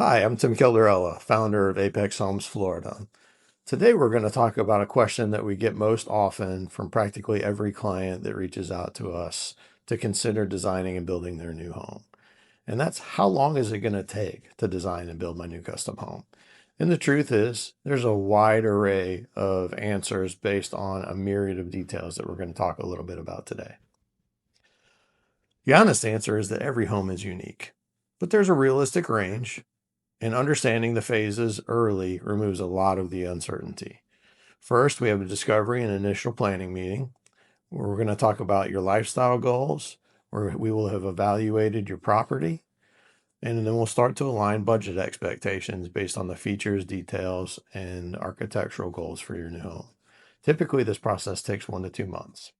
Hi, I'm Tim Kildarella, founder of Apex Homes Florida. Today we're going to talk about a question that we get most often from practically every client that reaches out to us to consider designing and building their new home. And that's, how long is it going to take to design and build my new custom home? And the truth is, there's a wide array of answers based on a myriad of details that we're going to talk a little bit about today. The honest answer is that every home is unique, but there's a realistic range, and understanding the phases early removes a lot of the uncertainty. First, we have a discovery and initial planning meeting, where we're going to talk about your lifestyle goals, where we will have evaluated your property, and then we'll start to align budget expectations based on the features, details, and architectural goals for your new home. Typically, this process takes 1 to 2 months.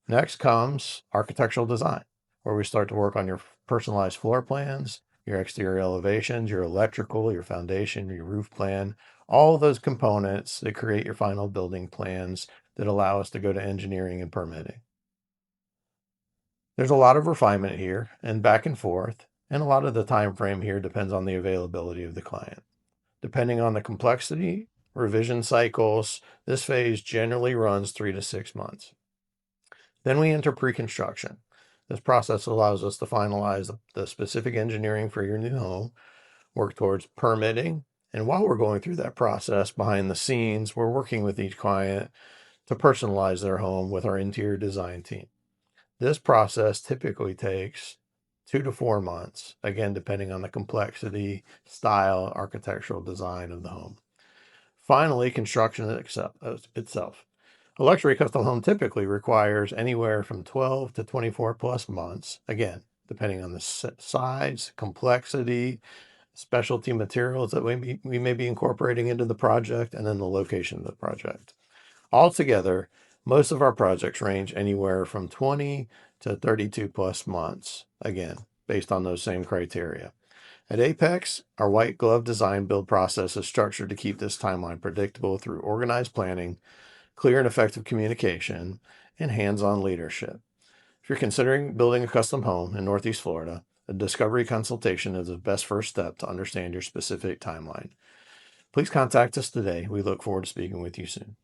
Next comes architectural design, where we start to work on your personalized floor plans, your exterior elevations, your electrical, your foundation, your roof plan, all of those components that create your final building plans that allow us to go to engineering and permitting. There's a lot of refinement here and back and forth, and a lot of the time frame here depends on the availability of the client. Depending on the complexity, revision cycles, this phase generally runs 3 to 6 months. Then we enter pre-construction. This process allows us to finalize the specific engineering for your new home, work towards permitting, and while we're going through that process behind the scenes, we're working with each client to personalize their home with our interior design team. This process typically takes 2 to 4 months, again, depending on the complexity, style, architectural design of the home. Finally, construction itself. A luxury custom home typically requires anywhere from 12 to 24 plus months, again, depending on the size, complexity, specialty materials that we may be incorporating into the project, and then the location of the project. Altogether, most of our projects range anywhere from 20 to 32 plus months, again, based on those same criteria. At Apex, our white glove design build process is structured to keep this timeline predictable through organized planning, clear and effective communication, and hands-on leadership. If you're considering building a custom home in Northeast Florida, a discovery consultation is the best first step to understand your specific timeline. Please contact us today. We look forward to speaking with you soon.